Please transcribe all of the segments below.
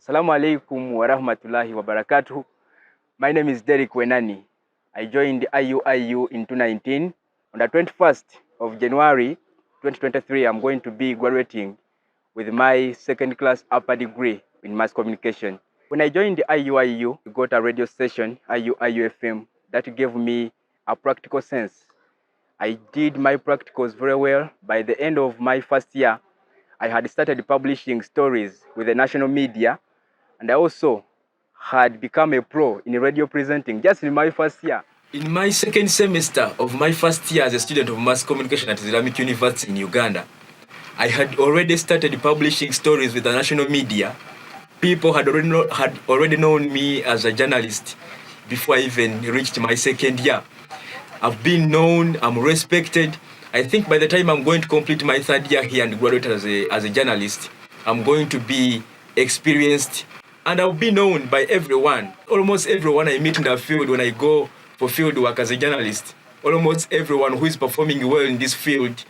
Assalamu alaikum wa rahmatullahi wa barakatuh. My name is Derek Wenani. I joined IUIU in 2019. On the 21st of January 2023, I'm going to be graduating with my second class upper degree in mass communication. When I joined IUIU, I got a radio station, IUIU FM, that gave me a practical sense. I did my practicals very well. By the end of my first year, I had started publishing stories with the national media, and I also had become a pro in radio presenting just in my first year. In my second semester of my first year as a student of mass communication at Islamic University in Uganda, I had already started publishing stories with the national media. People had already known me as a journalist before I even reached my second year. I've been known, I'm respected. I think by the time I'm going to complete my third year here and graduate as a journalist, I'm going to be experienced and I'll be known by everyone. Almost everyone I meet in the field when I go for field work as a journalist, almost everyone who is performing well in this field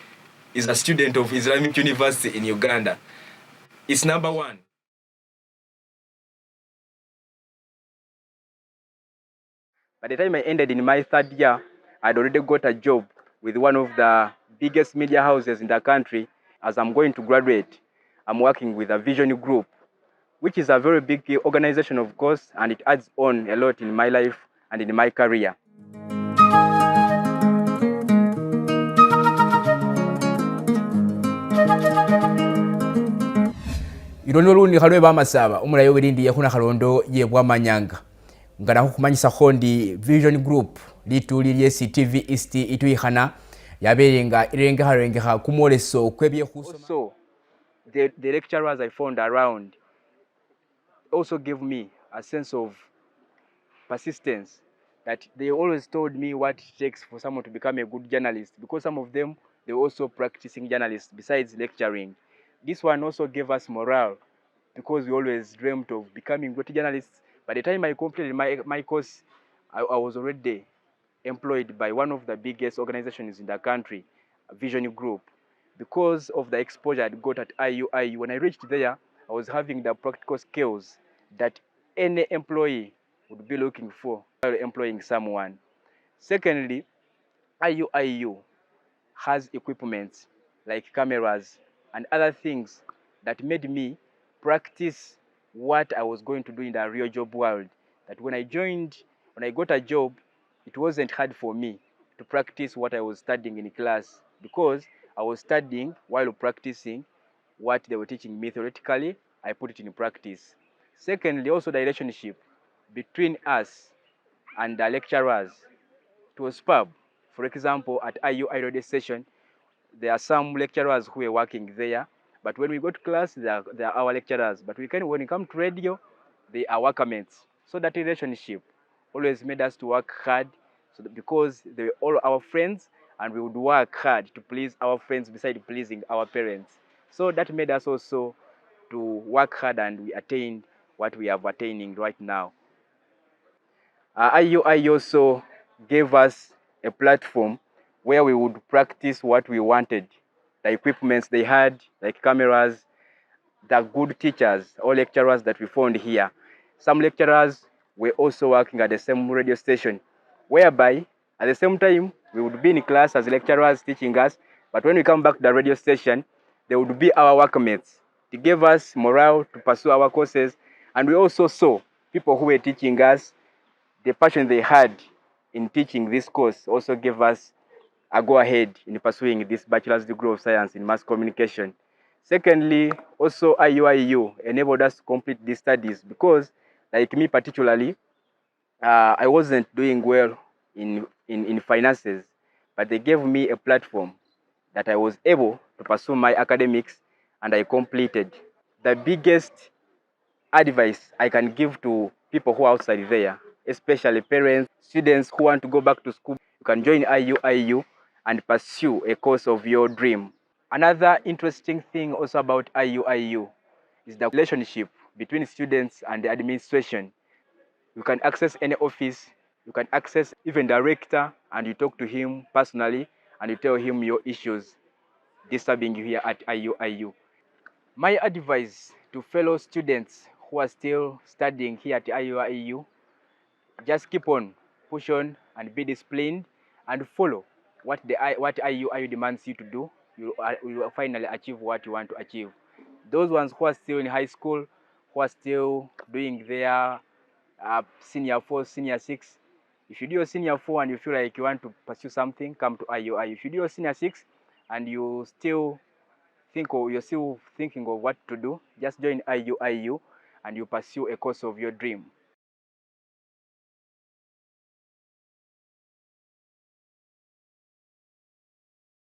is a student of Islamic University in Uganda. It's number one. By the time I ended in my third year, I'd already got a job with one of the biggest media houses in the country. As I'm going to graduate, I'm working with a Vision Group, which is a very big organization, of course, and it adds on a lot in my life and in my career. Irondo lundi khalwe bamasaba umulayo welindi yakuna khalondo yebwamanyanga ngana hukumanyisa khondi Vision Group lituli lye CTV East ituikhana yabelenga irenge harengeha kumoleso kwebye khusoma. So the lecturers I found around also gave me a sense of persistence, that they always told me what it takes for someone to become a good journalist, because some of them, they were also practicing journalists besides lecturing. This one also gave us morale, because we always dreamt of becoming great journalists. By the time I completed my course, I was already employed by one of the biggest organizations in the country, a Vision Group. Because of the exposure I got at IUIU, when I reached there, I was having the practical skills that any employee would be looking for while employing someone. Secondly, IUIU has equipment like cameras and other things that made me practice what I was going to do in the real job world. That when I got a job, it wasn't hard for me to practice what I was studying in class, because I was studying while practicing what they were teaching me theoretically. I put it in practice. Secondly, also the relationship between us and the lecturers, it was superb. For example, at IUI radio station, there are some lecturers who are working there, but when we go to class, they are our lecturers. But when it comes to radio, they are workmates. So that relationship always made us to work hard, because they were all our friends, and we would work hard to please our friends besides pleasing our parents. So that made us also to work hard, and we attained what we are attaining right now. IUI also gave us a platform where we would practice what we wanted. The equipments they had, like cameras, the good teachers or lecturers that we found here. Some lecturers were also working at the same radio station, whereby at the same time we would be in class as lecturers teaching us, but when we come back to the radio station, they would be our workmates. They gave us morale to pursue our courses, and we also saw people who were teaching us. The passion they had in teaching this course also gave us a go-ahead in pursuing this bachelor's degree of science in mass communication. Secondly, also IUIU enabled us to complete these studies, because, like me particularly, I wasn't doing well in finances, but they gave me a platform that I was able to pursue my academics, and I completed. The biggest advice I can give to people who are outside there, especially parents, students who want to go back to school, you can join IUIU and pursue a course of your dream. Another interesting thing also about IUIU is the relationship between students and the administration. You can access any office, you can access even the rector, and you talk to him personally, and you tell him your issues disturbing you here at IUIU. My advice to fellow students who are still studying here at IU, just keep on, push on, and be disciplined, and follow what IU demands you to do. You will finally achieve what you want to achieve. Those ones who are still in high school, who are still doing their senior 4, senior 6, if you do your senior 4 and you feel like you want to pursue something, come to IU. If you do your senior 6 and you're still thinking of what to do, just join IU and you pursue a course of your dream.